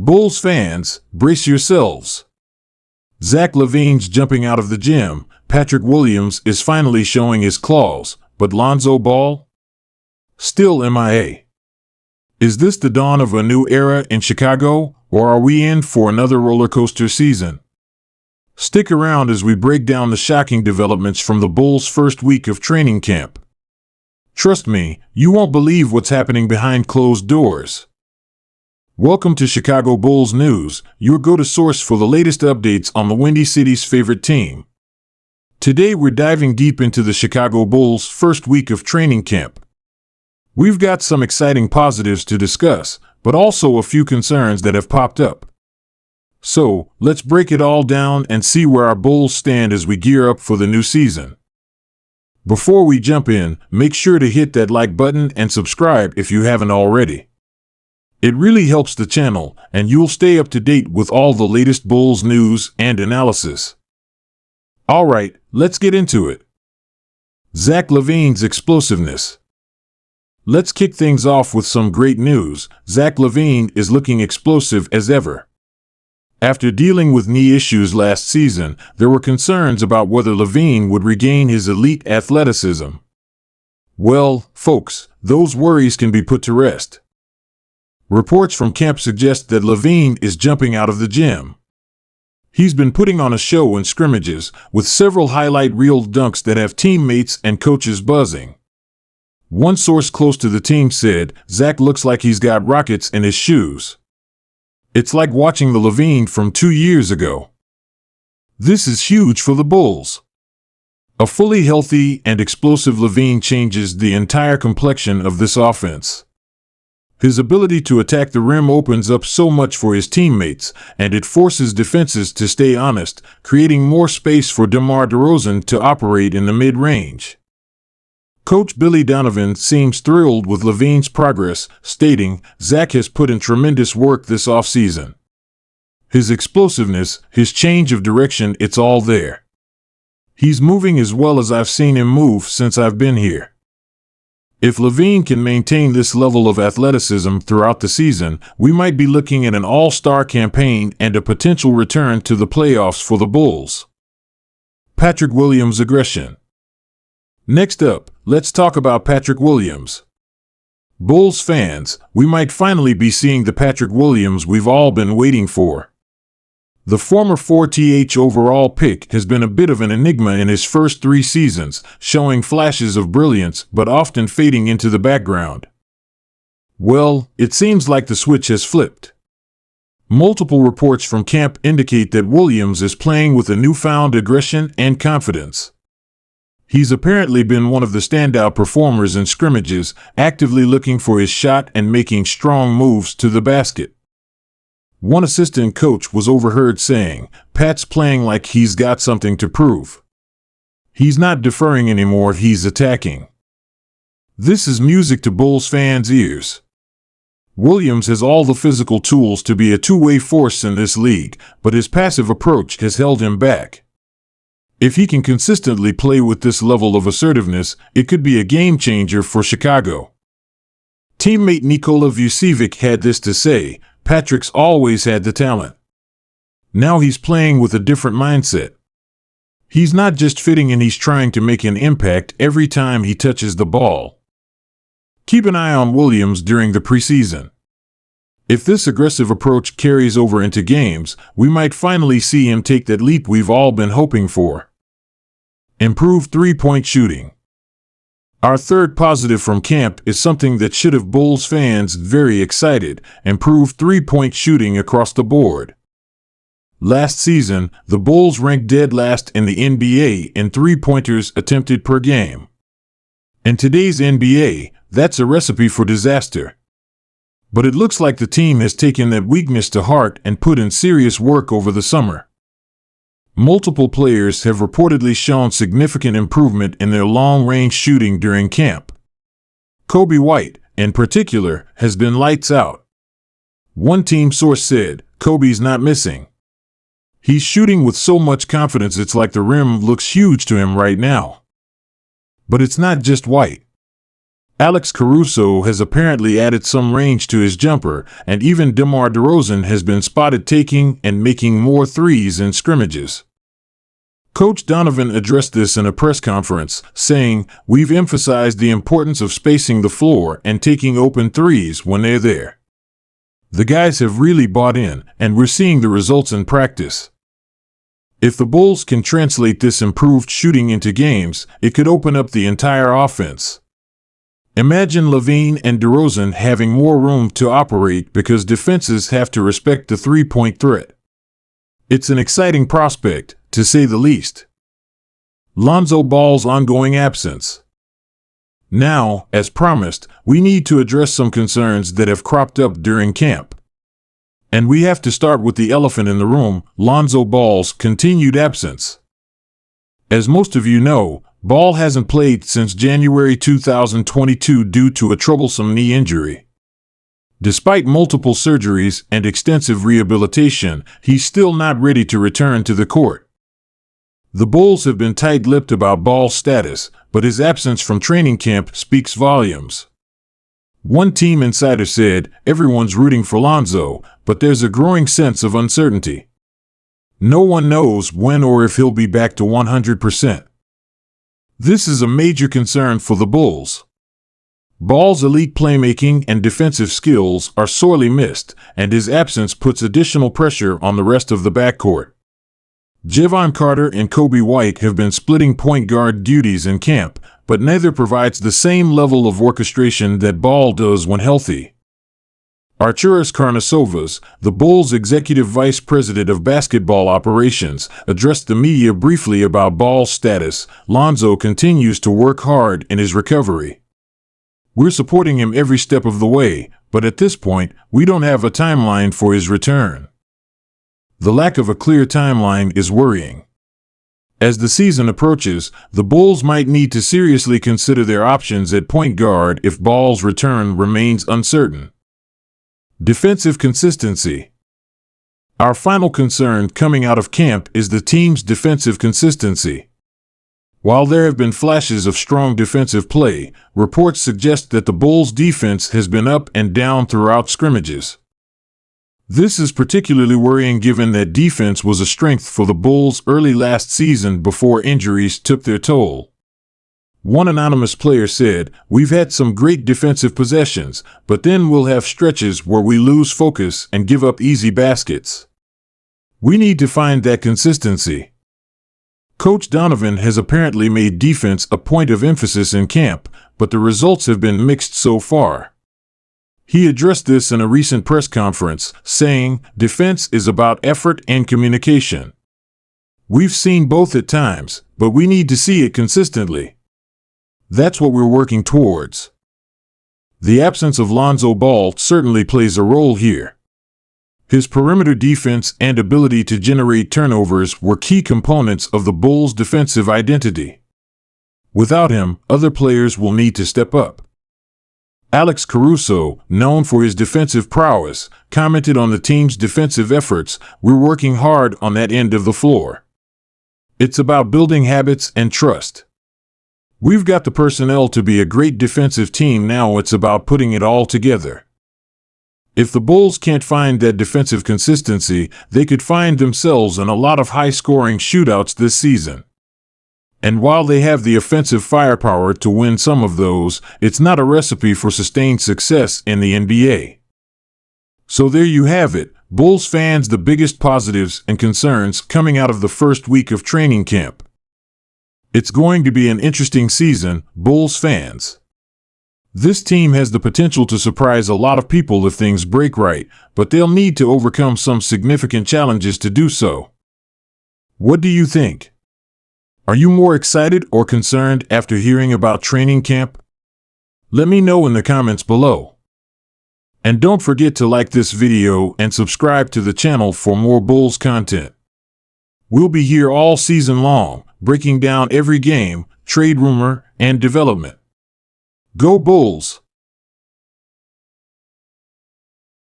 Bulls fans, brace yourselves. Zach LaVine's jumping out of the gym. Patrick Williams is finally showing his claws, but Lonzo Ball? Still MIA. Is this the dawn of a new era in Chicago, or are we in for another roller coaster season? Stick around as we break down the shocking developments from the Bulls' first week of training camp. Trust me, you won't believe what's happening behind closed doors. Welcome to Chicago Bulls News, your go-to source for the latest updates on the Windy City's favorite team. Today we're diving deep into the Chicago Bulls' first week of training camp. We've got some exciting positives to discuss, but also a few concerns that have popped up. So, let's break it all down and see where our Bulls stand as we gear up for the new season. Before we jump in, make sure to hit that like button and subscribe if you haven't already. It really helps the channel, and you'll stay up to date with all the latest Bulls news and analysis. Alright, let's get into it. Zach LaVine's explosiveness. Let's kick things off with some great news. Zach LaVine is looking explosive as ever. After dealing with knee issues last season, there were concerns about whether LaVine would regain his elite athleticism. Well, folks, those worries can be put to rest. Reports from camp suggest that LaVine is jumping out of the gym. He's been putting on a show in scrimmages, with several highlight reel dunks that have teammates and coaches buzzing. One source close to the team said, "Zach looks like he's got rockets in his shoes. It's like watching the LaVine from 2 years ago." This is huge for the Bulls. A fully healthy and explosive LaVine changes the entire complexion of this offense. His ability to attack the rim opens up so much for his teammates, and it forces defenses to stay honest, creating more space for DeMar DeRozan to operate in the mid-range. Coach Billy Donovan seems thrilled with LaVine's progress, stating, "Zach has put in tremendous work this offseason. His explosiveness, his change of direction, it's all there. He's moving as well as I've seen him move since I've been here." If LaVine can maintain this level of athleticism throughout the season, we might be looking at an all-star campaign and a potential return to the playoffs for the Bulls. Patrick Williams' aggression. Next up, let's talk about Patrick Williams. Bulls fans, we might finally be seeing the Patrick Williams we've all been waiting for. The former 4th overall pick has been a bit of an enigma in his first 3 seasons, showing flashes of brilliance but often fading into the background. Well, it seems like the switch has flipped. Multiple reports from camp indicate that Williams is playing with a newfound aggression and confidence. He's apparently been one of the standout performers in scrimmages, actively looking for his shot and making strong moves to the basket. One assistant coach was overheard saying, "Pat's playing like he's got something to prove. He's not deferring anymore, he's attacking." This is music to Bulls fans' ears. Williams has all the physical tools to be a two-way force in this league, but his passive approach has held him back. If he can consistently play with this level of assertiveness, it could be a game-changer for Chicago. Teammate Nikola Vucevic had this to say, "Patrick's always had the talent. Now he's playing with a different mindset. He's not just fitting in, he's trying to make an impact every time he touches the ball." Keep an eye on Williams during the preseason. If this aggressive approach carries over into games, we might finally see him take that leap we've all been hoping for. Improved three-point shooting. Our third positive from camp is something that should have Bulls fans very excited: improved three-point shooting across the board. Last season, the Bulls ranked dead last in the NBA in three-pointers attempted per game. In today's NBA, that's a recipe for disaster. But it looks like the team has taken that weakness to heart and put in serious work over the summer. Multiple players have reportedly shown significant improvement in their long-range shooting during camp. Kobe White, in particular, has been lights out. One team source said, "Kobe's not missing. He's shooting with so much confidence it's like the rim looks huge to him right now." But it's not just White. Alex Caruso has apparently added some range to his jumper, and even DeMar DeRozan has been spotted taking and making more threes in scrimmages. Coach Donovan addressed this in a press conference, saying, "We've emphasized the importance of spacing the floor and taking open threes when they're there. The guys have really bought in, and we're seeing the results in practice. If the Bulls can translate this improved shooting into games, it could open up the entire offense. Imagine LaVine and DeRozan having more room to operate because defenses have to respect the three-point threat. It's an exciting prospect, to say the least." Lonzo Ball's ongoing absence. Now, as promised, we need to address some concerns that have cropped up during camp. And we have to start with the elephant in the room, Lonzo Ball's continued absence. As most of you know, Ball hasn't played since January 2022 due to a troublesome knee injury. Despite multiple surgeries and extensive rehabilitation, he's still not ready to return to the court. The Bulls have been tight-lipped about Ball's status, but his absence from training camp speaks volumes. One team insider said, "Everyone's rooting for Lonzo, but there's a growing sense of uncertainty. No one knows when or if he'll be back to 100%. This is a major concern for the Bulls. Ball's elite playmaking and defensive skills are sorely missed, and his absence puts additional pressure on the rest of the backcourt. Javon Carter and Kobe White have been splitting point guard duties in camp, but neither provides the same level of orchestration that Ball does when healthy." Arturas Karnisovas, the Bulls' executive vice president of basketball operations, addressed the media briefly about Ball's status. "Lonzo continues to work hard in his recovery. We're supporting him every step of the way, but at this point, we don't have a timeline for his return." The lack of a clear timeline is worrying. As the season approaches, the Bulls might need to seriously consider their options at point guard if Ball's return remains uncertain. Defensive consistency. Our final concern coming out of camp is the team's defensive consistency. While there have been flashes of strong defensive play, reports suggest that the Bulls' defense has been up and down throughout scrimmages. This is particularly worrying given that defense was a strength for the Bulls early last season before injuries took their toll. One anonymous player said, "We've had some great defensive possessions, but then we'll have stretches where we lose focus and give up easy baskets. We need to find that consistency." Coach Donovan has apparently made defense a point of emphasis in camp, but the results have been mixed so far. He addressed this in a recent press conference, saying, "Defense is about effort and communication. We've seen both at times, but we need to see it consistently. That's what we're working towards." The absence of Lonzo Ball certainly plays a role here. His perimeter defense and ability to generate turnovers were key components of the Bulls' defensive identity. Without him, other players will need to step up. Alex Caruso, known for his defensive prowess, commented on the team's defensive efforts, "We're working hard on that end of the floor. It's about building habits and trust. We've got the personnel to be a great defensive team now, it's about putting it all together." If the Bulls can't find that defensive consistency, they could find themselves in a lot of high-scoring shootouts this season. And while they have the offensive firepower to win some of those, it's not a recipe for sustained success in the NBA. So there you have it, Bulls fans, the biggest positives and concerns coming out of the first week of training camp. It's going to be an interesting season, Bulls fans. This team has the potential to surprise a lot of people if things break right, but they'll need to overcome some significant challenges to do so. What do you think? Are you more excited or concerned after hearing about training camp? Let me know in the comments below. And don't forget to like this video and subscribe to the channel for more Bulls content. We'll be here all season long, breaking down every game, trade rumor, and development. Go Bulls!